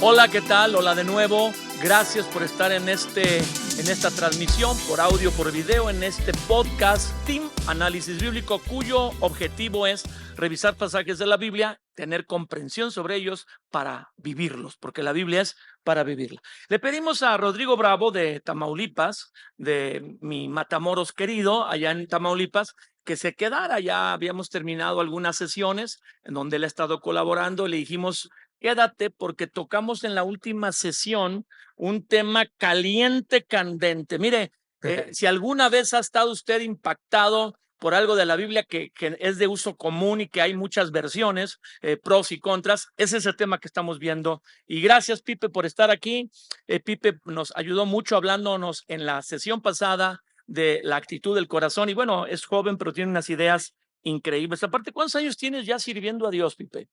Hola, ¿qué tal? Hola de nuevo. Gracias por estar en esta transmisión, por audio, por video, en este podcast Team Análisis Bíblico, cuyo objetivo es revisar pasajes de la Biblia, tener comprensión sobre ellos para vivirlos, porque la Biblia es para vivirla. Le pedimos a Rodrigo Bravo de Tamaulipas, de mi Matamoros querido, allá en Tamaulipas, que se quedara. Ya habíamos terminado algunas sesiones en donde él ha estado colaborando. Le dijimos: quédate, porque tocamos en la última sesión un tema caliente, candente. Mire, si alguna vez ha estado usted impactado por algo de la Biblia que es de uso común y que hay muchas versiones, pros y contras, ese es el tema que estamos viendo. Y gracias, Pipe, por estar aquí. Pipe nos ayudó mucho hablándonos en la sesión pasada de la actitud del corazón. Y bueno, es joven, pero tiene unas ideas increíbles. Aparte, ¿cuántos años tienes ya sirviendo a Dios, Pipe?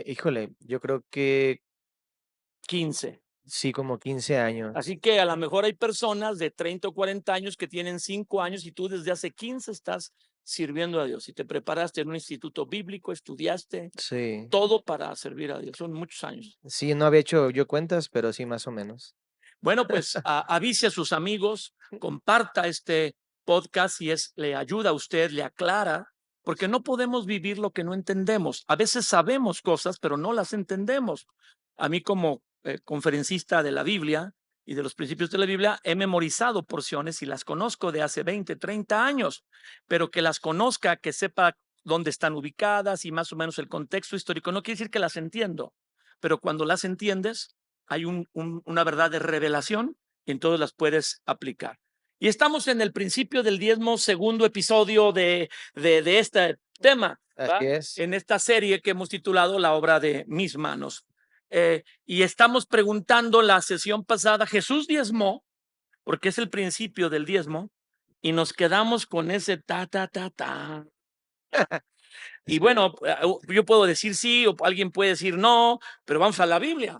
Híjole, yo creo que 15. sí, como 15 años. Así que a lo mejor hay personas de 30 o 40 años que tienen 5 años y tú desde hace 15 estás sirviendo a Dios y te preparaste en un instituto bíblico, estudiaste Sí, todo para servir a Dios. Son muchos años. sí, no había hecho yo cuentas, pero sí, más o menos. Bueno, pues avise a sus amigos, comparta este podcast si le ayuda a usted, le aclara, porque no podemos vivir lo que no entendemos. A veces sabemos cosas, pero no las entendemos. A mí, como conferencista de la Biblia y de los principios de la Biblia, he memorizado porciones y las conozco de hace 20, 30 años, pero que las conozca, que sepa dónde están ubicadas y más o menos el contexto histórico, no quiere decir que las entiendo, pero cuando las entiendes, hay una verdad de revelación y entonces las puedes aplicar. Y estamos en el principio del 12º episodio de este tema, Así ¿va? es. En esta serie que hemos titulado La obra de mis manos. Y estamos preguntando la sesión pasada: ¿Jesús diezmó? Porque es el principio del diezmo, y nos quedamos con ese ta. Y bueno, yo puedo decir sí, o alguien puede decir no, pero vamos a la Biblia.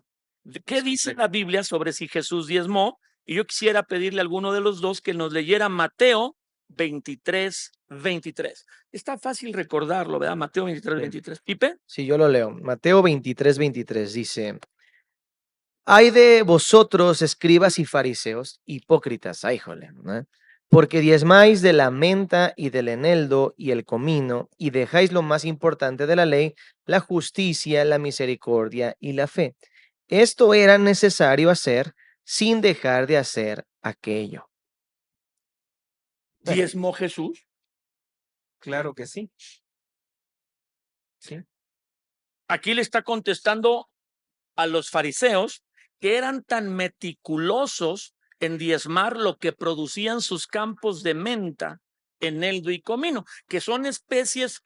¿Qué dice la Biblia sobre si Jesús diezmó? Y yo quisiera pedirle a alguno de los dos que nos leyera Mateo 23:23. Está fácil recordarlo, ¿verdad? Mateo 23:23. ¿Pipe? Sí, yo lo leo. Mateo 23:23 dice: Hay de vosotros, escribas y fariseos, hipócritas, híjole, ¿no? Porque diezmáis de la menta y del eneldo y el comino, y dejáis lo más importante de la ley, la justicia, la misericordia y la fe. Esto era necesario hacer sin dejar de hacer aquello. ¿Diezmó Jesús? Claro que sí. Sí. Aquí le está contestando a los fariseos, que eran tan meticulosos en diezmar lo que producían sus campos de menta, eneldo y comino, que son especies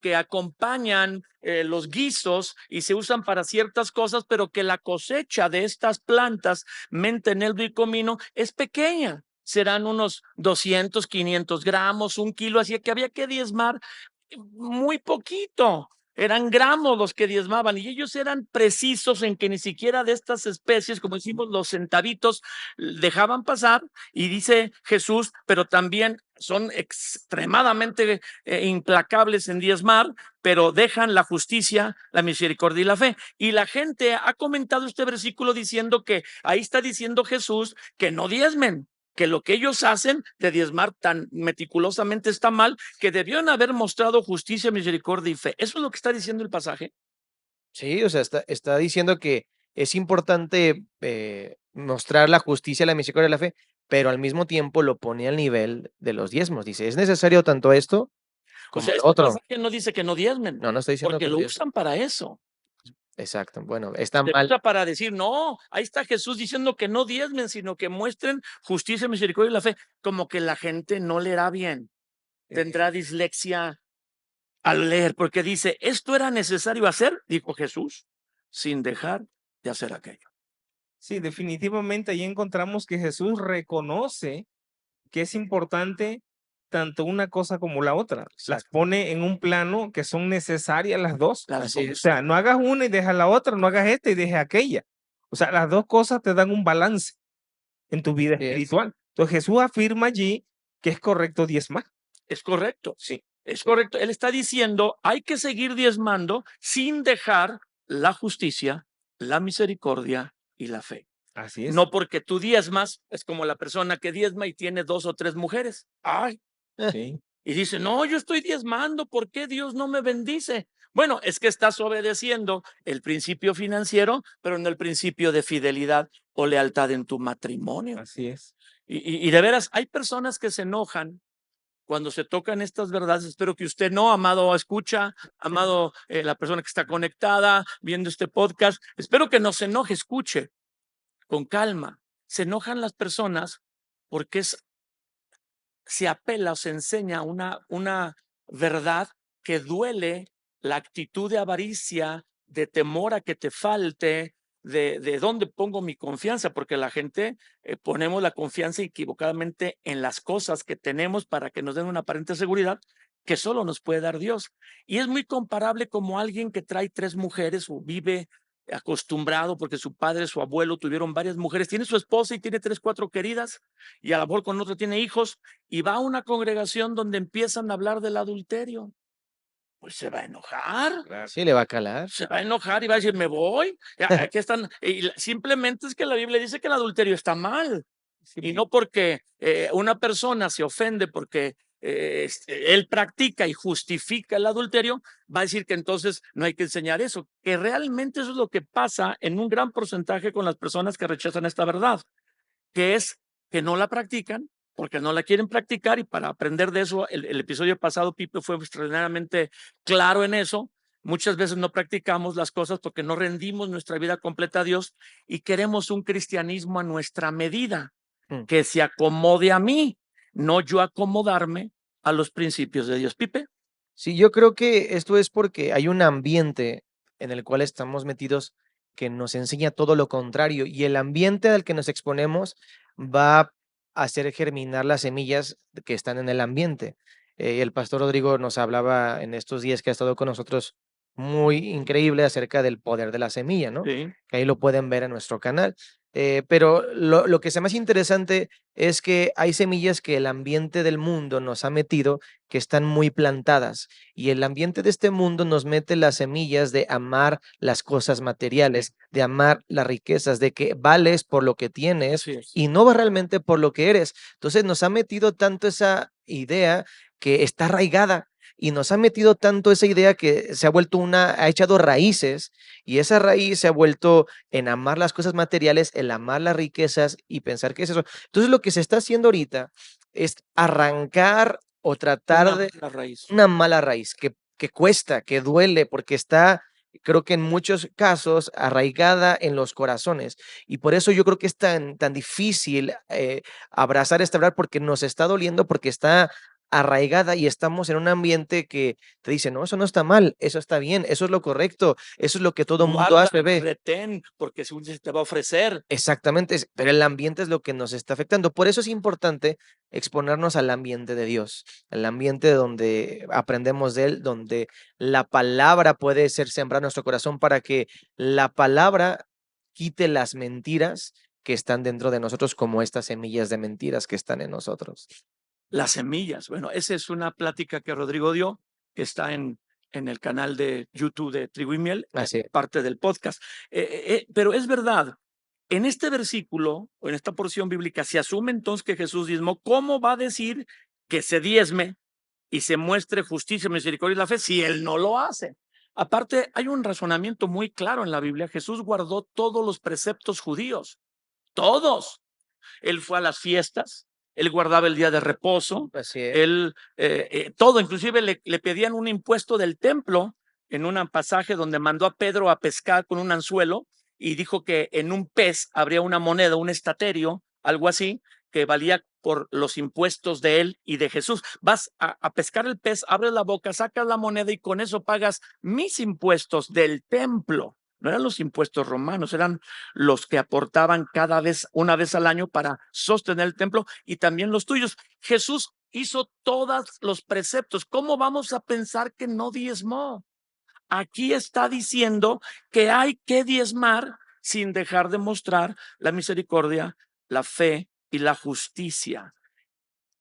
que acompañan los guisos y se usan para ciertas cosas, pero que la cosecha de estas plantas, menta, eneldo y comino, es pequeña. Serán unos 200, 500 gramos, 1 kilo, así que había que diezmar muy poquito. Eran gramos los que diezmaban, y ellos eran precisos en que ni siquiera de estas especies, como decimos, los centavitos, dejaban pasar. Y dice Jesús, pero también son extremadamente implacables en diezmar, pero dejan la justicia, la misericordia y la fe. Y la gente ha comentado este versículo diciendo que ahí está diciendo Jesús que no diezmen, que lo que ellos hacen de diezmar tan meticulosamente está mal, que debieron haber mostrado justicia, misericordia y fe. Eso es lo que está diciendo el pasaje. Sí, o sea, está diciendo que es importante mostrar la justicia, la misericordia y la fe, pero al mismo tiempo lo pone al nivel de los diezmos. Dice, es necesario tanto esto O como sea, lo este otro. pasaje no dice que no diezmen, No, no estoy diciendo porque que no lo diezmo. usan para eso. Exacto. Bueno, está Se mal. usa para decir, no, ahí está Jesús diciendo que no diezmen, sino que muestren justicia, misericordia y la fe. Como que la gente no leerá bien, tendrá dislexia al leer, porque dice, esto era necesario hacer, dijo Jesús, sin dejar de hacer aquello. Sí, definitivamente ahí encontramos que Jesús reconoce que es importante tanto una cosa como la otra. Las pone en un plano que son necesarias las dos. Las Así dos. O es. sea, no hagas una y deja la otra, no hagas esta y deja aquella. O sea, las dos cosas te dan un balance en tu vida Así es. espiritual. Entonces Jesús afirma allí que es correcto diezmar. Es correcto. Sí. Es correcto. Él está diciendo, hay que seguir diezmando sin dejar la justicia, la misericordia y la fe. Así es. No porque tú diezmas, es como la persona que diezma y tiene 2 o 3 mujeres. Ay, Sí, y dice, no, yo estoy diezmando, ¿por qué Dios no me bendice? Bueno, es que estás obedeciendo el principio financiero, pero no el principio de fidelidad o lealtad en tu matrimonio. así es. Y de veras, hay personas que se enojan cuando se tocan estas verdades. Espero que usted no, amado escucha, amado la persona que está conectada viendo este podcast, espero que no se enoje, escuche con calma. Se enojan las personas porque se apela o se enseña una verdad que duele, la actitud de avaricia, de temor a que te falte, de dónde pongo mi confianza, porque la gente ponemos la confianza equivocadamente en las cosas que tenemos para que nos den una aparente seguridad que solo nos puede dar Dios. Y es muy comparable como alguien que trae 3 mujeres o vive acostumbrado porque su padre, su abuelo tuvieron varias mujeres, tiene su esposa y tiene 3, 4 queridas y a lo mejor con otro tiene hijos y va a una congregación donde empiezan a hablar del adulterio. Pues se va a enojar, Claro. Sí, le va a calar. se va a enojar y va a decir, me voy. Aquí están. Y simplemente es que la Biblia dice que el adulterio está mal. Sí, Y no porque una persona se ofende porque él practica y justifica el adulterio, va a decir que entonces no hay que enseñar eso, que realmente eso es lo que pasa en un gran porcentaje con las personas que rechazan esta verdad, que es que no la practican porque no la quieren practicar. Y para aprender de eso, el episodio pasado, Pipe fue extraordinariamente claro en eso. Muchas veces no practicamos las cosas porque no rendimos nuestra vida completa a Dios y queremos un cristianismo a nuestra medida, Mm. que se acomode a mí, no yo acomodarme a los principios de Dios. Pipe. Sí, yo creo que esto es porque hay un ambiente en el cual estamos metidos que nos enseña todo lo contrario y el ambiente al que nos exponemos va a hacer germinar las semillas que están en el ambiente. El pastor Rodrigo nos hablaba en estos días que ha estado con nosotros muy increíble acerca del poder de la semilla, ¿no? Sí. Que ahí lo pueden ver en nuestro canal. Pero lo que es más interesante es que hay semillas que el ambiente del mundo nos ha metido que están muy plantadas y el ambiente de este mundo nos mete las semillas de amar las cosas materiales, de amar las riquezas, de que vales por lo que tienes Así es. y no realmente por lo que eres. Entonces nos ha metido tanto esa idea que está arraigada y nos ha metido tanto esa idea que se ha vuelto ha echado raíces y esa raíz se ha vuelto en amar las cosas materiales, el amar las riquezas y pensar que es eso. Entonces lo que se está haciendo ahorita es arrancar o tratar Una de mala raíz. una mala raíz que cuesta, que duele, porque está, creo que en muchos casos, arraigada en los corazones. Y por eso yo creo que es tan difícil abrazar esta verdad, porque nos está doliendo, porque está arraigada y estamos en un ambiente que te dice, no, eso no está mal, eso está bien, eso es lo correcto, eso es lo que todo mundo Guarda, hace, ve. retén, porque según se te va a ofrecer. Exactamente, pero el ambiente es lo que nos está afectando. Por eso es importante exponernos al ambiente de Dios, al ambiente donde aprendemos de Él, donde la palabra puede ser sembrada en nuestro corazón para que la palabra quite las mentiras que están dentro de nosotros, como estas semillas de mentiras que están en nosotros. Las semillas. Bueno, esa es una plática que Rodrigo dio, que está en el canal de YouTube de Trigo y Miel, Así es. parte del podcast. Pero es verdad, en este versículo o en esta porción bíblica se asume entonces que Jesús diezmó. ¿Cómo va a decir que se diezme y se muestre justicia, misericordia y la fe si él no lo hace? Aparte, hay un razonamiento muy claro en la Biblia. Jesús guardó todos los preceptos judíos, todos. Él fue a las fiestas, él guardaba el día de reposo, Así es. él, todo, inclusive le pedían un impuesto del templo en un pasaje donde mandó a Pedro a pescar con un anzuelo y dijo que en un pez habría una moneda, un estaterio, algo así, que valía por los impuestos de él y de Jesús. Vas a pescar el pez, abres la boca, sacas la moneda y con eso pagas mis impuestos del templo. No eran los impuestos romanos, eran los que aportaban cada vez, una vez al año para sostener el templo y también los tuyos. Jesús hizo todos los preceptos. ¿Cómo vamos a pensar que no diezmó? Aquí está diciendo que hay que diezmar sin dejar de mostrar la misericordia, la fe y la justicia.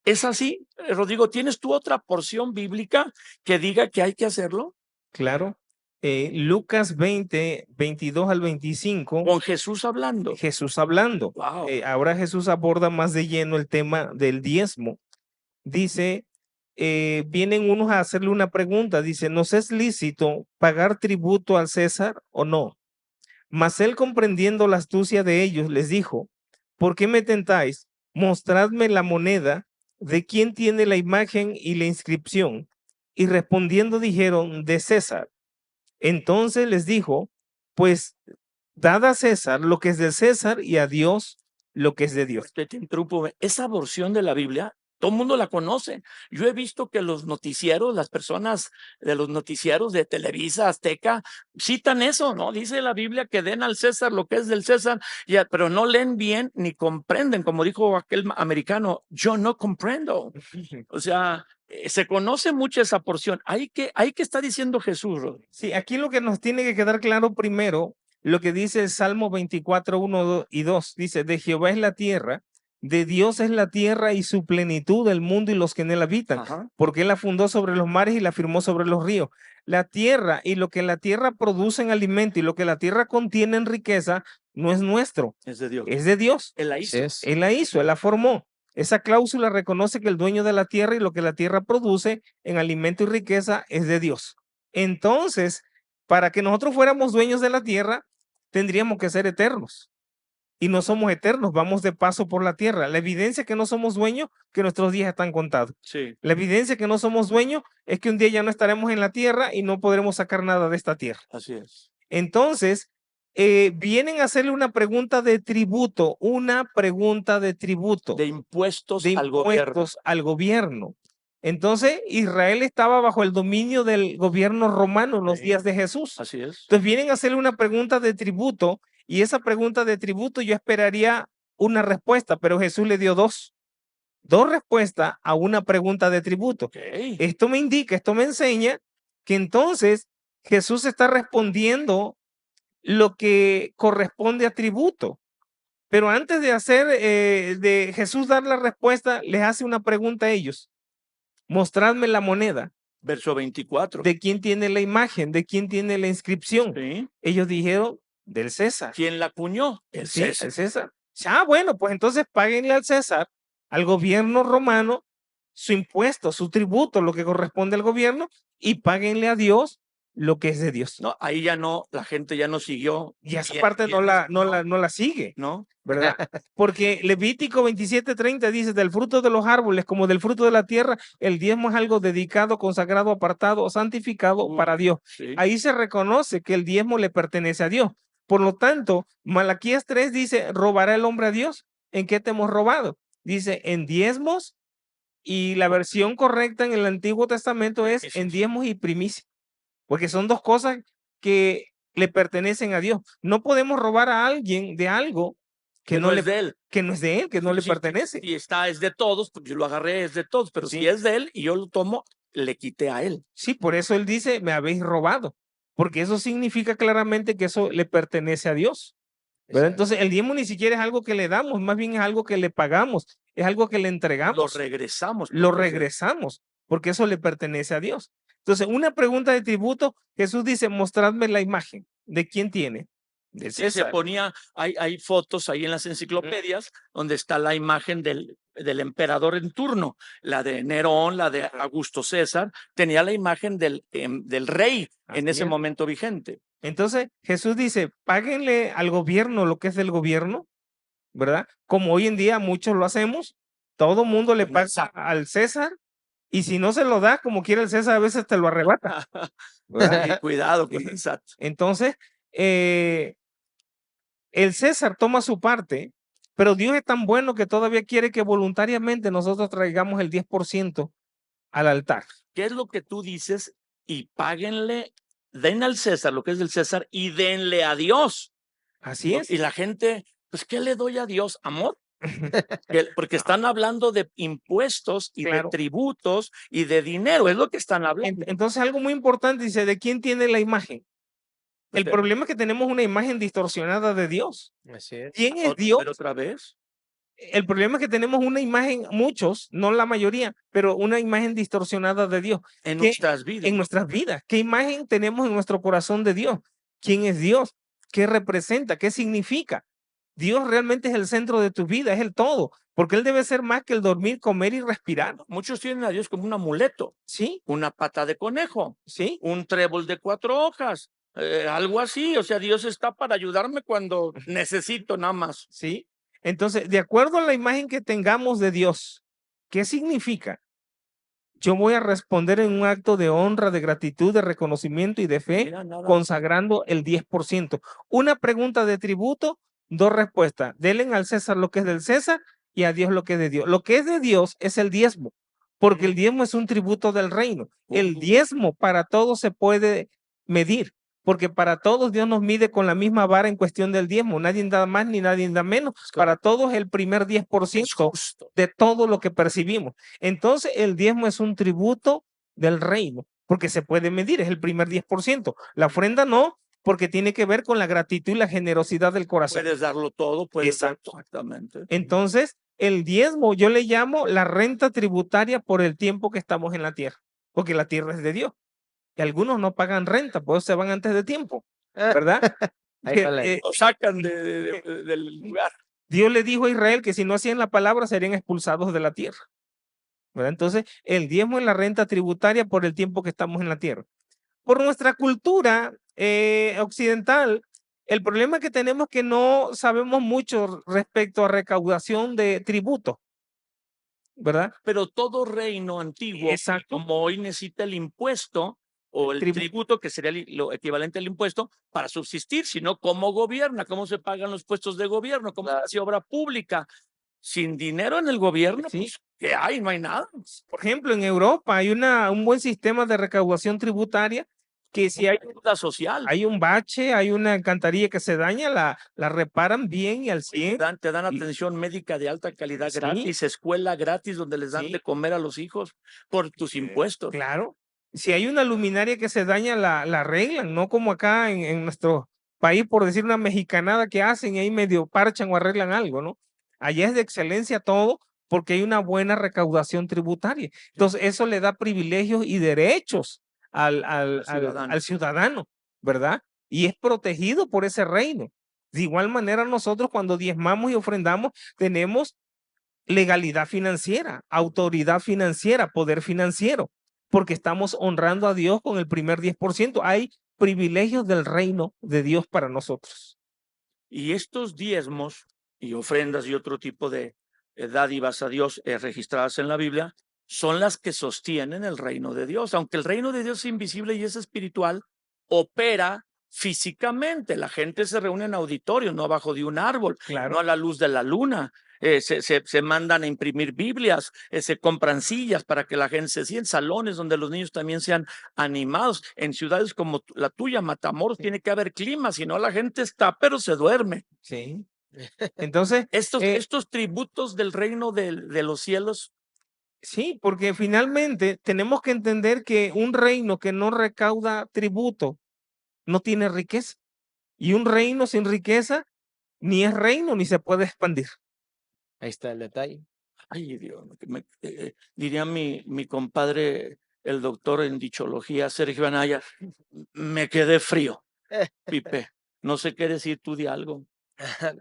¿Es así, Rodrigo? ¿Tienes tú otra porción bíblica que diga que hay que hacerlo? Claro. Lucas 20, 22 al 25, Con Jesús hablando. Jesús hablando. Wow. Ahora Jesús aborda más de lleno el tema del diezmo. Dice, vienen unos a hacerle una pregunta, dice, ¿nos es lícito pagar tributo al César o no? Mas él, comprendiendo la astucia de ellos, les dijo, ¿por qué me tentáis? Mostradme la moneda de quién tiene la imagen y la inscripción. Y respondiendo dijeron, de César. Entonces les dijo, pues dad a César lo que es de César y a Dios lo que es de Dios. Te interrumpo. Esa porción de la Biblia, todo el mundo la conoce. Yo he visto que los noticieros, las personas de los noticieros de Televisa, Azteca, citan eso, ¿no? Dice la Biblia que den al César lo que es del César, pero no leen bien ni comprenden, como dijo aquel americano, yo no comprendo. O sea, se conoce mucho esa porción. Hay que está diciendo Jesús, Rodri. Sí, aquí lo que nos tiene que quedar claro primero, lo que dice el Salmo 24, 1 y 2, dice, de Jehová es la tierra, de Dios es la tierra y su plenitud, el mundo y los que en él habitan, Ajá. porque él la fundó sobre los mares y la firmó sobre los ríos. La tierra y lo que la tierra produce en alimento y lo que la tierra contiene en riqueza no es nuestro, Es de Dios. es de Dios. Él la Así hizo. es. Él la hizo, él la formó. Esa cláusula reconoce que el dueño de la tierra y lo que la tierra produce en alimento y riqueza es de Dios. Entonces, para que nosotros fuéramos dueños de la tierra, tendríamos que ser eternos. Y no somos eternos, vamos de paso por la tierra. La evidencia que no somos dueños, que nuestros días están contados. Sí. La evidencia que no somos dueños es que un día ya no estaremos en la tierra y no podremos sacar nada de esta tierra. Así es. Entonces, vienen a hacerle una pregunta de tributo, De impuestos, de al gobierno. impuestos al gobierno. Entonces, Israel estaba bajo el dominio del gobierno romano en los Sí. días de Jesús. Así es. Entonces vienen a hacerle una pregunta de tributo y esa pregunta de tributo yo esperaría una respuesta, pero Jesús le dio dos respuestas a una pregunta de tributo. Ok. Esto me indica, esto me enseña que entonces Jesús está respondiendo lo que corresponde a tributo. Pero antes de hacer, de Jesús dar la respuesta, les hace una pregunta a ellos. Mostradme la moneda. Verso 24. ¿De quién tiene la imagen? ¿De quién tiene la inscripción? Sí. Ellos dijeron, del César. ¿Quién la acuñó? El Sí, César. el César. Bueno, pues entonces páguenle al César, al gobierno romano, su impuesto, su tributo, lo que corresponde al gobierno, y páguenle a Dios lo que es de Dios. No, ahí ya no, la gente ya no siguió. Y esa Bien- parte bien no la sigue, ¿no? ¿verdad? Porque Levítico 27:30 dice, del fruto de los árboles como del fruto de la tierra, el diezmo es algo dedicado, consagrado, apartado, santificado para Dios. Sí. Ahí se reconoce que el diezmo le pertenece a Dios. Por lo tanto, Malaquías 3 dice, ¿robará el hombre a Dios? ¿En qué te hemos robado? Dice, en diezmos, y la versión correcta en el Antiguo Testamento es en diezmos y primicias, porque son dos cosas que le pertenecen a Dios. No podemos robar a alguien de algo Que no es de él. que no es de él, que no le pertenece. Y está, es de todos, pues yo lo agarré, es de todos, pero Sí. si es de él y yo lo tomo, le quité a él. Sí, por eso él dice, me habéis robado, porque eso significa claramente que eso le pertenece a Dios, ¿verdad? Exacto. Entonces, el diezmo ni siquiera es algo que le damos, más bien es algo que le pagamos, es algo que le Lo entregamos, regresamos. lo porque regresamos, porque eso le pertenece a Dios. Entonces, una pregunta de tributo, Jesús dice, mostradme la imagen. ¿De quién tiene? Del Sí, se César. ponía, hay fotos ahí en las enciclopedias donde está la imagen del emperador en turno, la de Nerón, la de Augusto César, tenía la imagen del rey en Así ese es. momento vigente. Entonces, Jesús dice, páguenle al gobierno lo que es del gobierno, ¿verdad? Como hoy en día muchos lo hacemos, todo mundo le paga al César y si no se lo da, como quiere el César, a veces te lo arrebata, ¿verdad? Y cuidado con el SAT. Entonces, el César toma su parte, pero Dios es tan bueno que todavía quiere que voluntariamente nosotros traigamos el 10% al altar. ¿Qué es lo que tú dices? Y páguenle, den al César lo que es del César y denle a Dios. Así es. Y la gente, pues, ¿qué le doy a Dios? ¿Amor? Porque están hablando de impuestos y Claro. de tributos y de dinero, es lo que están hablando. Entonces, algo muy importante dice, ¿de quién tiene la imagen? El Pero- problema es que tenemos una imagen distorsionada de Dios. Así es. ¿Quién es Dios? ¿Pero otra vez? El problema es que tenemos una imagen, muchos, no la mayoría, pero una imagen distorsionada de Dios en ¿Qué? nuestras vidas. en nuestras vidas. ¿Qué imagen tenemos en nuestro corazón de Dios? ¿Quién es Dios? ¿Qué representa? ¿Qué significa? Dios realmente es el centro de tu vida, es el todo, porque Él debe ser más que el dormir, comer y respirar. Muchos tienen a Dios como un amuleto, Sí, una pata de conejo, sí, un trébol de 4 hojas, algo así. O sea, Dios está para ayudarme cuando necesito nada más. sí. Entonces, de acuerdo a la imagen que tengamos de Dios, ¿qué significa? Yo voy a responder en un acto de honra, de gratitud, de reconocimiento y de fe, Mira, nada más. consagrando el 10%. Una pregunta de tributo, 2 respuestas. Denle al César lo que es del César y a Dios lo que es de Dios. Lo que es de Dios es el diezmo, porque el diezmo es un tributo del reino. El diezmo para todos se puede medir, porque para todos Dios nos mide con la misma vara en cuestión del diezmo. Nadie da más ni nadie da menos. Para todos el primer Es 10% justo. de todo lo que percibimos. Entonces, el diezmo es un tributo del reino, porque se puede medir, es el primer 10%. La ofrenda no, porque tiene que ver con la gratitud y la generosidad del corazón. Puedes darlo todo, puedes dar Exacto. exactamente. Entonces, el diezmo yo le llamo la renta tributaria por el tiempo que estamos en la tierra, porque la tierra es de Dios. Y algunos no pagan renta, por eso se van antes de tiempo, ¿verdad? Híjole. Lo sacan del lugar. Dios le dijo a Israel que si no hacían la palabra serían expulsados de la tierra. ¿Verdad? Entonces, el diezmo es la renta tributaria por el tiempo que estamos en la tierra. Por nuestra cultura occidental, el problema que tenemos es que no sabemos mucho respecto a recaudación de tributo, ¿verdad? Pero todo reino antiguo, Exacto. como hoy, necesita el impuesto o el tributo, que sería lo equivalente al impuesto, para subsistir. Si no, ¿cómo gobierna? ¿Cómo se pagan los puestos de gobierno? ¿Cómo se hace obra pública? Sin dinero en el gobierno, Sí. pues, ¿qué hay? No hay nada. Por ejemplo, en Europa hay un buen sistema de recaudación tributaria que si hay ayuda social. hay un bache, hay una alcantarilla que se daña, la reparan bien y al 100. Te dan Y- atención médica de alta calidad Sí. gratis, escuela gratis donde les dan Sí. de comer a los hijos por tus impuestos. Claro. Si hay una luminaria que se daña, la arreglan, no como acá en nuestro país, por decir una mexicanada que hacen y ahí medio parchan o arreglan algo, ¿no? Allá es de excelencia todo porque hay una buena recaudación tributaria. Entonces, eso le da privilegios y derechos al ciudadano, ¿verdad? Y es protegido por ese reino. De igual manera, nosotros cuando diezmamos y ofrendamos, tenemos legalidad financiera, autoridad financiera, poder financiero, porque estamos honrando a Dios con el primer 10%. Hay privilegios del reino de Dios para nosotros. Y estos diezmos y ofrendas y otro tipo de dádivas a Dios registradas en la Biblia son las que sostienen el reino de Dios. Aunque el reino de Dios es invisible y es espiritual, opera físicamente. La gente se reúne en auditorios, no abajo de un árbol, Claro. no a la luz de la luna. Se mandan a imprimir Biblias, se compran sillas para que la gente se siente, salones donde los niños también sean animados. En ciudades como la tuya, Matamoros, tiene que haber clima, si no la gente está, pero se duerme. Sí. Entonces, Estos tributos del reino de los cielos. sí, porque finalmente tenemos que entender que un reino que no recauda tributo no tiene riqueza. Y un reino sin riqueza ni es reino ni se puede expandir. Ahí está el detalle. Ay, Dios, diría mi compadre, el doctor en dichología, Sergio Anaya, me quedé frío, Pipe. No sé qué decir tú de algo.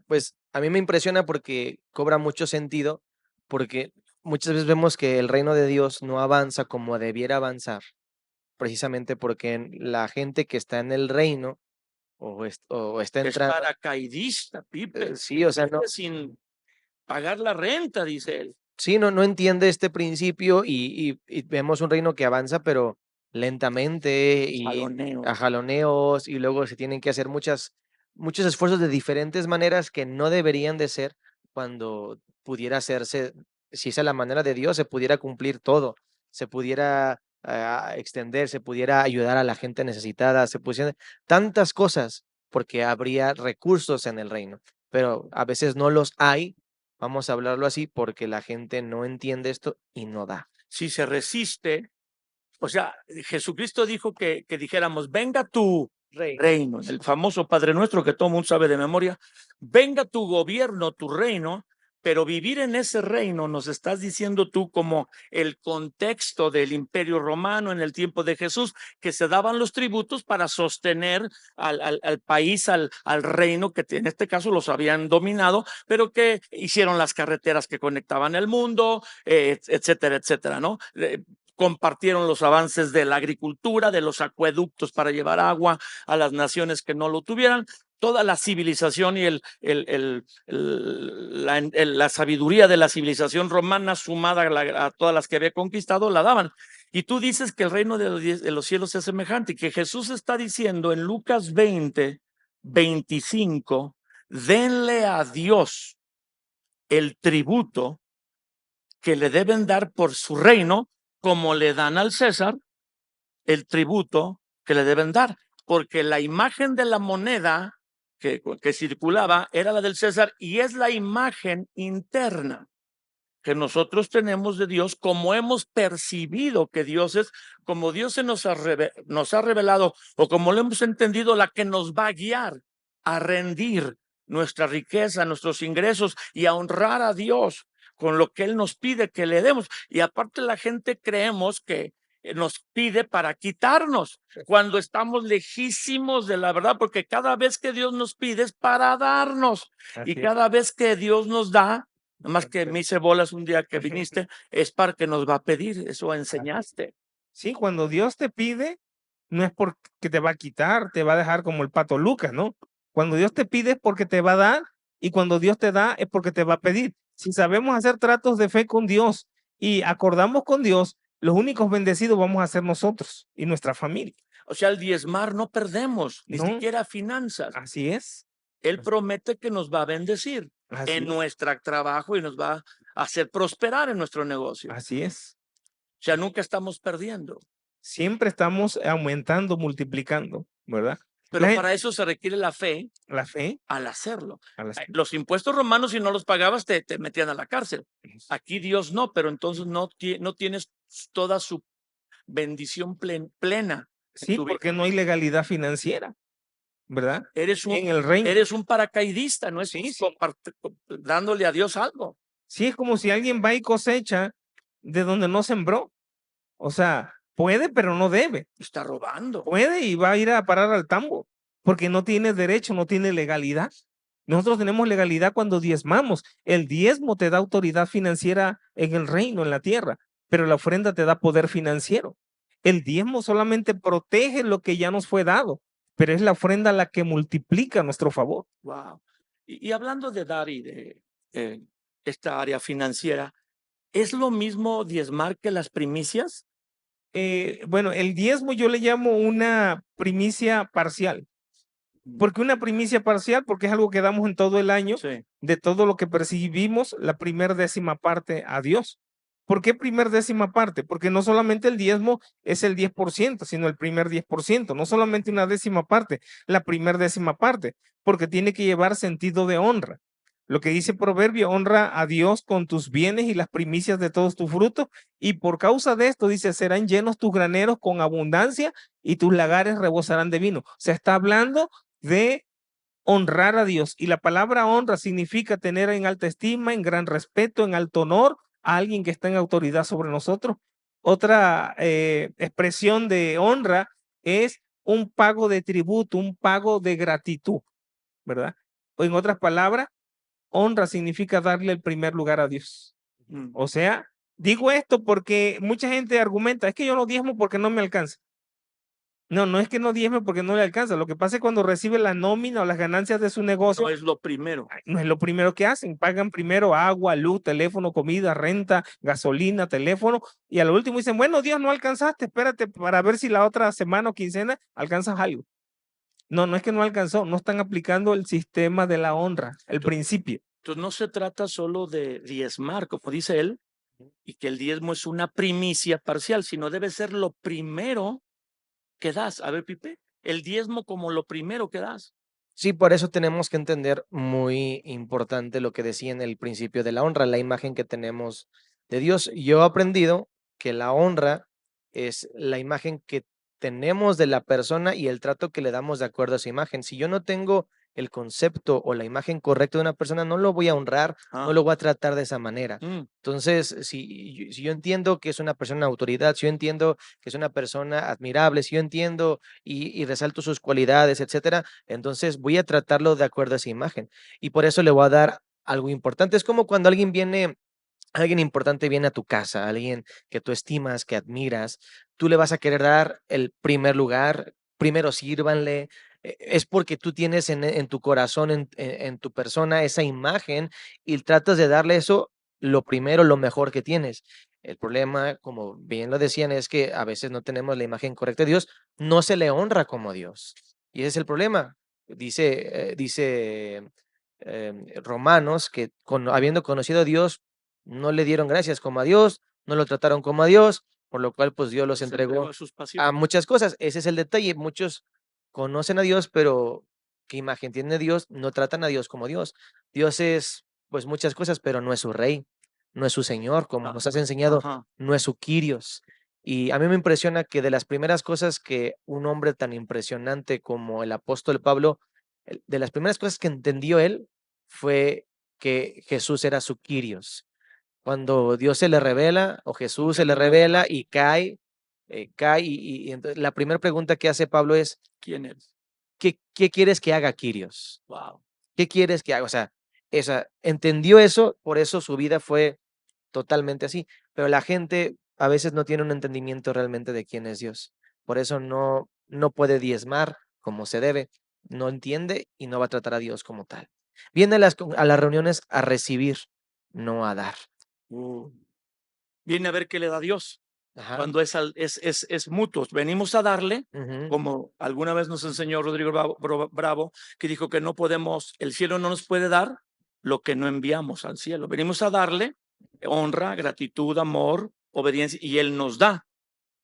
Pues a mí me impresiona porque cobra mucho sentido, porque muchas veces vemos que el reino de Dios no avanza como debiera avanzar, precisamente porque la gente que está en el reino o está Es entrando, paracaidista, Pipe. sí, o sea, no, Sin pagar la renta, dice él. sí, no entiende este principio y vemos un reino que avanza, pero lentamente y Jaloneo. a jaloneos, y luego se tienen que hacer muchos esfuerzos de diferentes maneras que no deberían de ser cuando pudiera hacerse, si esa es la manera de Dios, se pudiera cumplir todo, se pudiera extender, se pudiera ayudar a la gente necesitada, se pusieran tantas cosas porque habría recursos en el reino, pero a veces no los hay. Vamos a hablarlo así porque la gente no entiende esto y no da. Si se resiste, o sea, Jesucristo dijo que dijéramos, venga tu reino, el famoso Padre Nuestro que todo el mundo sabe de memoria, venga tu gobierno, tu reino, Pero vivir en ese reino, nos estás diciendo tú, como el contexto del Imperio Romano en el tiempo de Jesús, que se daban los tributos para sostener al país, al reino, que en este caso los habían dominado, pero que hicieron las carreteras que conectaban el mundo, etcétera, etcétera, ¿no? Compartieron los avances de la agricultura, de los acueductos para llevar agua a las naciones que no lo tuvieran. Toda la civilización y la sabiduría de la civilización romana, sumada a todas las que había conquistado, la daban. Y tú dices que el reino de los cielos es semejante, y que Jesús está diciendo en Lucas 20:25, denle a Dios el tributo que le deben dar por su reino, como le dan al César el tributo que le deben dar, porque la imagen de la moneda que circulaba era la del César, y es la imagen interna que nosotros tenemos de Dios, como hemos percibido que Dios es, como Dios nos ha revelado, o como lo hemos entendido, la que nos va a guiar a rendir nuestra riqueza, nuestros ingresos, y a honrar a Dios con lo que Él nos pide que le demos. Y aparte, la gente creemos que nos pide para quitarnos, cuando estamos lejísimos de la verdad, porque cada vez que Dios nos pide es para darnos. Así Y es. cada vez que Dios nos da, nada más que me hice bolas un día que viniste, es para que nos va a pedir. Eso enseñaste. Sí, cuando Dios te pide, no es porque te va a quitar, te va a dejar como el pato Lucas, ¿no? Cuando Dios te pide es porque te va a dar, y cuando Dios te da es porque te va a pedir. Si sabemos hacer tratos de fe con Dios y acordamos con Dios, los únicos bendecidos vamos a ser nosotros y nuestra familia. O sea, al diezmar no perdemos, ni No. siquiera finanzas. Así es. Él promete que nos va a bendecir Así en es. nuestro trabajo, y nos va a hacer prosperar en nuestro negocio. O Así es. sea, nunca estamos perdiendo. Siempre estamos aumentando, multiplicando, ¿verdad? Pero La para eso se requiere la fe fe al hacerlo. a las Los impuestos romanos, si no los pagabas, te metían a la cárcel. Aquí Dios no, pero entonces no tienes toda su bendición plena. Sí, porque no hay legalidad financiera, ¿verdad? Eres En el reino. un paracaidista, no es Sí, sí. dándole a Dios algo. Sí, es como si alguien va y cosecha de donde no sembró. O sea, puede, pero no debe. Está robando. Puede y va a ir a parar al tambo, porque no tiene derecho, no tiene legalidad. Nosotros tenemos legalidad cuando diezmamos. El diezmo te da autoridad financiera en el reino, en la tierra, pero la ofrenda te da poder financiero. El diezmo solamente protege lo que ya nos fue dado, pero es la ofrenda la que multiplica a nuestro favor. Wow. Y hablando de dar y de esta área financiera, ¿es lo mismo diezmar que las primicias? Bueno, el diezmo yo le llamo una primicia parcial. ¿Por qué una primicia parcial? Porque es algo que damos en todo el año, Sí. de todo lo que percibimos, la primer décima parte a Dios. ¿Por qué primer décima parte? Porque no solamente el diezmo es el 10%, sino el primer 10%, no solamente una décima parte, la primer décima parte, porque tiene que llevar sentido de honra. Lo que dice Proverbio, honra a Dios con tus bienes y las primicias de todos tus frutos, y por causa de esto, dice, serán llenos tus graneros con abundancia y tus lagares rebosarán de vino. O sea, está hablando de honrar a Dios, y la palabra honra significa tener en alta estima, en gran respeto, en alto honor a alguien que está en autoridad sobre nosotros. Otra expresión de honra es un pago de tributo, un pago de gratitud, ¿verdad? O en otras palabras, honra significa darle el primer lugar a Dios. O sea, digo esto porque mucha gente argumenta, es que yo no diezmo porque no me alcanza. No, no es que no diezme porque no le alcanza. Lo que pasa es cuando recibe la nómina o las ganancias de su negocio, No es lo primero. no es lo primero que hacen. Pagan primero agua, luz, teléfono, comida, renta, gasolina, teléfono. Y a lo último dicen, bueno, Dios, no alcanzaste, espérate para ver si la otra semana o quincena alcanzas algo. No, no es que no alcanzó, no están aplicando el sistema de la honra, el principio. Entonces no se trata solo de diezmar, como dice él, y que el diezmo es una primicia parcial, sino debe ser lo primero que das. A ver, Pipe, el diezmo como lo primero que das. Sí, por eso tenemos que entender muy importante lo que decía en el principio de la honra, la imagen que tenemos de Dios. Yo he aprendido que la honra es la imagen que tenemos de la persona y el trato que le damos de acuerdo a su imagen. Si yo no tengo el concepto o la imagen correcta de una persona, no lo voy a honrar, no lo voy a tratar de esa manera. Entonces, si yo entiendo que es una persona de autoridad, si yo entiendo que es una persona admirable, si yo entiendo y resalto sus cualidades, etcétera, entonces voy a tratarlo de acuerdo a esa imagen. Y por eso le voy a dar algo importante. Es como cuando alguien importante viene a tu casa, alguien que tú estimas, que admiras, tú le vas a querer dar el primer lugar, primero sírvanle, es porque tú tienes en tu corazón, en tu persona esa imagen y tratas de darle eso lo primero, lo mejor que tienes. El problema, como bien lo decían, es que a veces no tenemos la imagen correcta de Dios, no se le honra como Dios. Y ese es el problema. Dice Romanos que habiendo conocido a Dios, no le dieron gracias como a Dios, no lo trataron como a Dios, por lo cual pues Dios los Se entregó entregó a sus a pasiones. muchas cosas. Ese es el detalle. Muchos conocen a Dios, pero ¿qué imagen tiene Dios? No tratan a Dios como Dios. Dios es pues muchas cosas, pero no es su rey, no es su señor, como nos has enseñado, Ajá. no es su Kyrios. Y a mí me impresiona que de las primeras cosas que un hombre tan impresionante como el apóstol Pablo, de las primeras cosas que entendió él fue que Jesús era su Kyrios. Cuando Dios se le revela o Jesús se le revela y cae y entonces la primera pregunta que hace Pablo es, ¿Quién eres? ¿qué quieres que haga, Kyrios? Wow. ¿Qué quieres que haga? O sea, entendió eso, por eso su vida fue totalmente así, pero la gente a veces no tiene un entendimiento realmente de quién es Dios. Por eso no puede diezmar como se debe, no entiende y no va a tratar a Dios como tal. Viene a las reuniones a recibir, no a dar. Viene a ver qué le da Dios. Ajá. Cuando es mutuo. Venimos a darle, Ujú. como alguna vez nos enseñó Rodrigo Bravo, que dijo que no podemos, el cielo no nos puede dar lo que no enviamos al cielo. Venimos a darle honra, gratitud, amor, obediencia, y Él nos da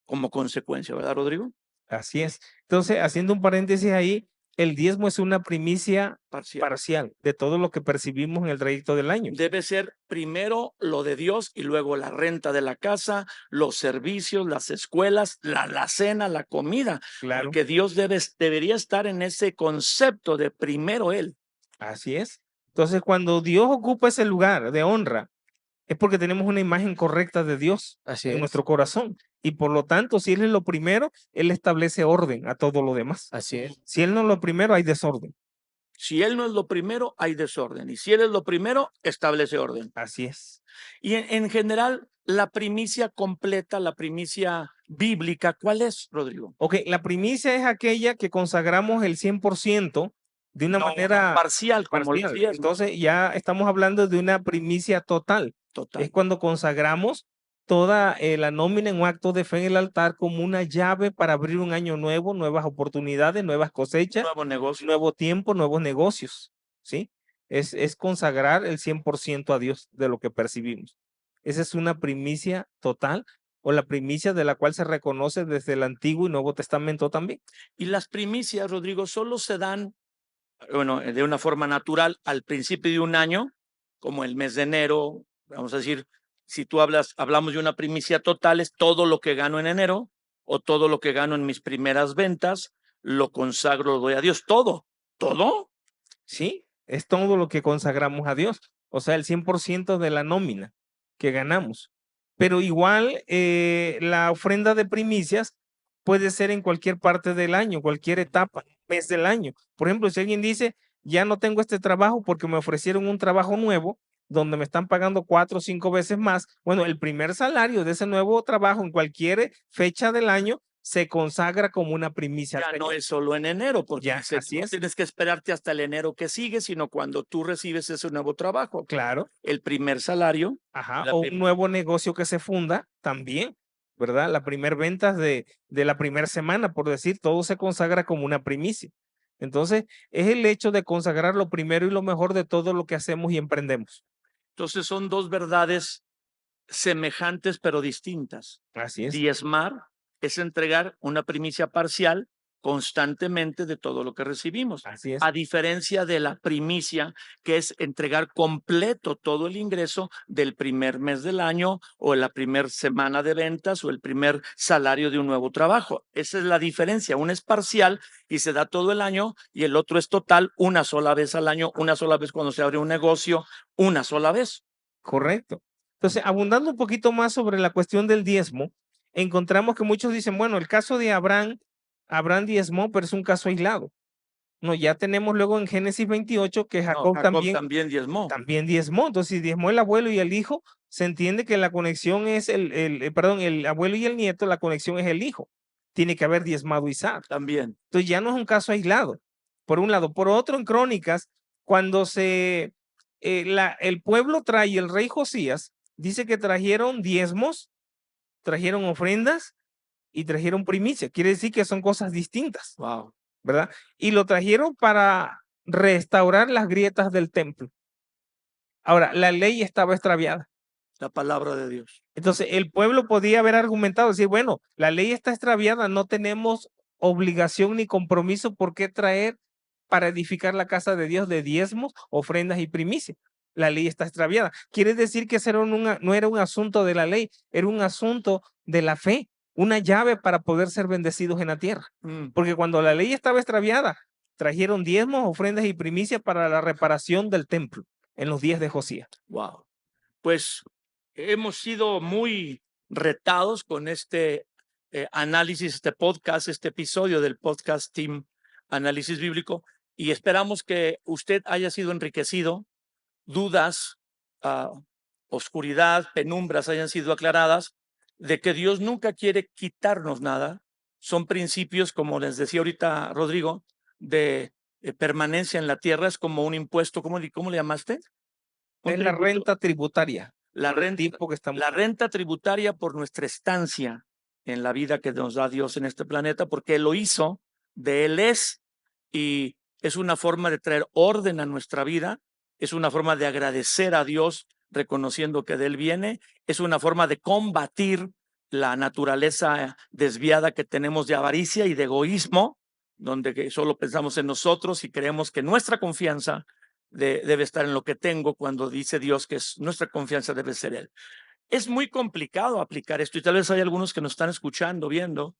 como consecuencia, ¿verdad, Rodrigo? Así es. Entonces, haciendo un paréntesis ahí, el diezmo es una primicia Parcial. parcial de todo lo que percibimos en el trayecto del año. Debe ser primero lo de Dios y luego la renta de la casa, los servicios, las escuelas, la cena, la comida. Claro, Porque Dios debería estar en ese concepto de primero Él. así es. Entonces, cuando Dios ocupa ese lugar de honra, es porque tenemos una imagen correcta de Dios Así en es, nuestro corazón. Y por lo tanto, si Él es lo primero, Él establece orden a todo lo demás. así es. Si Él no es lo primero, hay desorden. Si Él no es lo primero, hay desorden. Y si Él es lo primero, establece orden. Así es. Y en general, la primicia completa, la primicia bíblica, ¿cuál es, Rodrigo? Ok, la primicia es aquella que consagramos el 100% de una manera parcial, como los parcial. diezmos. Entonces ya estamos hablando de una primicia total. Total. Es cuando consagramos toda la nómina en un acto de fe en el altar como una llave para abrir un año nuevo, nuevas oportunidades, nuevas cosechas, Nuevo negocio. nuevo tiempo, nuevos negocios, ¿sí? Es consagrar el 100% a Dios de lo que percibimos. Esa es una primicia total o la primicia de la cual se reconoce desde el Antiguo y Nuevo Testamento también. Y las primicias, Rodrigo, solo se dan, bueno, de una forma natural al principio de un año, como el mes de enero. Vamos a decir, si tú hablamos de una primicia total, es todo lo que gano en enero o todo lo que gano en mis primeras ventas, lo consagro, lo doy a Dios. Todo, todo. Sí, es todo lo que consagramos a Dios, o sea, el 100% de la nómina que ganamos. Pero igual la ofrenda de primicias puede ser en cualquier parte del año, cualquier etapa, mes del año. Por ejemplo, si alguien dice, ya no tengo este trabajo porque me ofrecieron un trabajo nuevo donde me están pagando 4 o 5 veces más, bueno, el primer salario de ese nuevo trabajo en cualquier fecha del año se consagra como una primicia. Ya no es solo en enero, porque Ya, así no es. tienes que esperarte hasta el enero que sigue, sino cuando tú recibes ese nuevo trabajo. Claro. El primer salario. Ajá, La o un nuevo negocio que se funda también, ¿verdad? La primer venta de la primera semana, por decir, todo se consagra como una primicia. Entonces, es el hecho de consagrar lo primero y lo mejor de todo lo que hacemos y emprendemos. Entonces son dos verdades semejantes pero distintas. Así es. Diezmar es entregar una primicia parcial constantemente de todo lo que recibimos. Así es. A diferencia de la primicia, que es entregar completo todo el ingreso del primer mes del año o la primera semana de ventas o el primer salario de un nuevo trabajo. Esa es la diferencia. Uno es parcial y se da todo el año y el otro es total, una sola vez al año, una sola vez cuando se abre un negocio, una sola vez. Correcto. Entonces, abundando un poquito más sobre la cuestión del diezmo, encontramos que muchos dicen, bueno, el caso de Abraham diezmó, pero es un caso aislado. No, ya tenemos luego en Génesis 28 que No, Jacob también diezmó. también diezmó. Entonces, si diezmó el abuelo y el hijo, se entiende que la conexión es el abuelo y el nieto, la conexión es el hijo. Tiene que haber diezmado Isaac. También. Entonces ya no es un caso aislado, por un lado. Por otro, en Crónicas, cuando el pueblo trae, el rey Josías, dice que trajeron diezmos, trajeron ofrendas y trajeron primicia. Quiere decir que son cosas distintas, Wow. ¿verdad? Y lo trajeron para restaurar las grietas del templo. Ahora, la ley estaba extraviada. La palabra de Dios. Entonces, el pueblo podía haber argumentado, decir, bueno, la ley está extraviada, no tenemos obligación ni compromiso por qué traer para edificar la casa de Dios de diezmos, ofrendas y primicias. La ley está extraviada. Quiere decir que ese no era un asunto de la ley, era un asunto de la fe, una llave para poder ser bendecidos en la tierra. Porque cuando la ley estaba extraviada, trajeron diezmos, ofrendas y primicias para la reparación del templo en los días de Josías. Wow. Pues hemos sido muy retados con este análisis, este podcast, este episodio del podcast Team Análisis Bíblico, y esperamos que usted haya sido enriquecido, dudas, oscuridad, penumbras hayan sido aclaradas, de que Dios nunca quiere quitarnos nada. Son principios, como les decía ahorita Rodrigo, de permanencia en la tierra. Es como un impuesto, ¿cómo le llamaste? Es la renta tributaria. La renta tributaria por nuestra estancia en la vida que nos da Dios en este planeta, porque Él lo hizo, de Él es, y es una forma de traer orden a nuestra vida, es una forma de agradecer a Dios reconociendo que de Él viene, es una forma de combatir la naturaleza desviada que tenemos de avaricia y de egoísmo, donde solo pensamos en nosotros y creemos que nuestra confianza debe estar en lo que tengo, cuando dice Dios que nuestra confianza debe ser Él. Es muy complicado aplicar esto, y tal vez hay algunos que nos están escuchando, viendo,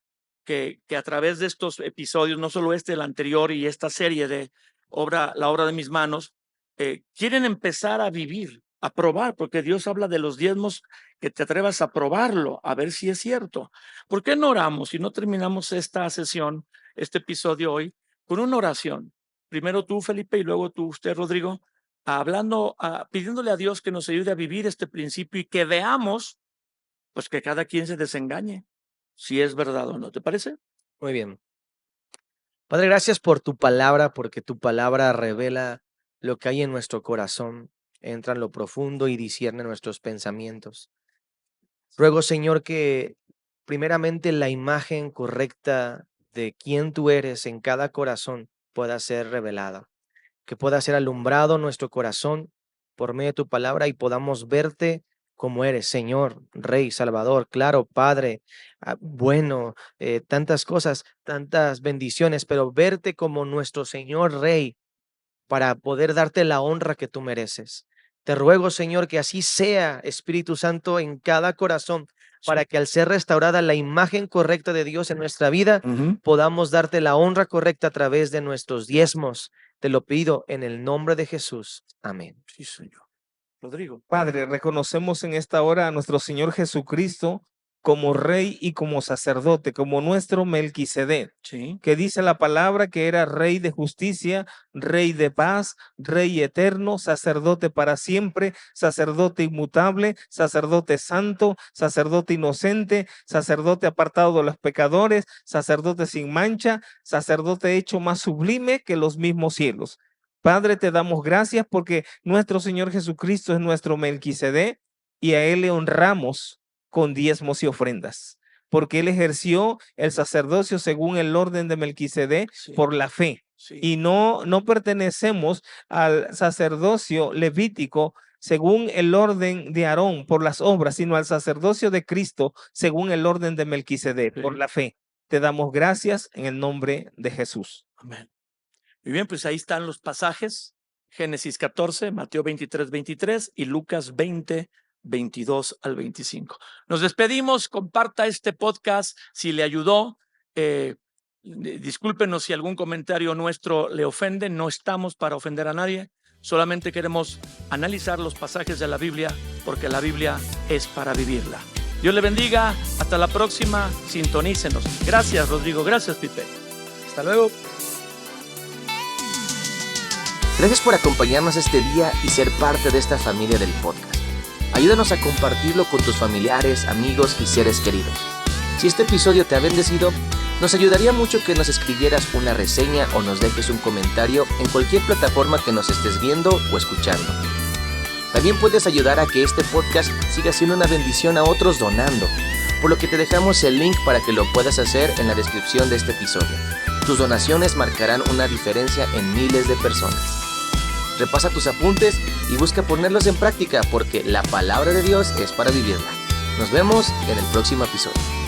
que a través de estos episodios, no solo el anterior y esta serie de la obra de mis manos, quieren empezar a vivir, a probar, porque Dios habla de los diezmos, que te atrevas a probarlo, a ver si es cierto. ¿Por qué no oramos y no terminamos esta sesión, este episodio hoy, con una oración? Primero tú, Felipe, y luego usted, Rodrigo, pidiéndole a Dios que nos ayude a vivir este principio y que veamos, pues, que cada quien se desengañe, si es verdad o no. ¿Te parece? Muy bien. Padre, gracias por tu palabra, porque tu palabra revela lo que hay en nuestro corazón, entra en lo profundo y discierne nuestros pensamientos. Ruego, Señor, que primeramente la imagen correcta de quién tú eres en cada corazón pueda ser revelada, que pueda ser alumbrado nuestro corazón por medio de tu palabra y podamos verte como eres, Señor, Rey, Salvador, claro, Padre, bueno, tantas cosas, tantas bendiciones, pero verte como nuestro Señor Rey para poder darte la honra que tú mereces. Te ruego, Señor, que así sea, Espíritu Santo, en cada corazón, para que al ser restaurada la imagen correcta de Dios en nuestra vida, podamos darte la honra correcta a través de nuestros diezmos. Te lo pido en el nombre de Jesús. Amén. Sí, Señor. Rodrigo. Padre, reconocemos en esta hora a nuestro Señor Jesucristo como Rey y como sacerdote, como nuestro Melquisedec, Sí. que dice la palabra que era Rey de justicia, Rey de paz, Rey eterno, sacerdote para siempre, sacerdote inmutable, sacerdote santo, sacerdote inocente, sacerdote apartado de los pecadores, sacerdote sin mancha, sacerdote hecho más sublime que los mismos cielos. Padre, te damos gracias porque nuestro Señor Jesucristo es nuestro Melquisedec y a Él le honramos con diezmos y ofrendas, porque Él ejerció el sacerdocio según el orden de Melquisedec por la fe. Y no pertenecemos al sacerdocio levítico según el orden de Aarón por las obras, sino al sacerdocio de Cristo según el orden de Melquisedec por la fe. te damos gracias en el nombre de Jesús. Amén. Muy bien, pues ahí están los pasajes. Génesis 14, Mateo 23, 23 y Lucas 20, 22 al 25. Nos despedimos, comparta este podcast si le ayudó. Discúlpenos si algún comentario nuestro le ofende, no estamos para ofender a nadie, solamente queremos analizar los pasajes de la Biblia porque la Biblia es para vivirla. Dios le bendiga, hasta la próxima, sintonícenos. Gracias Rodrigo, gracias Pipe. Hasta luego. Gracias por acompañarnos este día y ser parte de esta familia del podcast. Ayúdanos a compartirlo con tus familiares, amigos y seres queridos. Si este episodio te ha bendecido, nos ayudaría mucho que nos escribieras una reseña o nos dejes un comentario en cualquier plataforma que nos estés viendo o escuchando. También puedes ayudar a que este podcast siga siendo una bendición a otros donando, por lo que te dejamos el link para que lo puedas hacer en la descripción de este episodio. Tus donaciones marcarán una diferencia en miles de personas. Repasa tus apuntes y busca ponerlos en práctica porque la palabra de Dios es para vivirla. Nos vemos en el próximo episodio.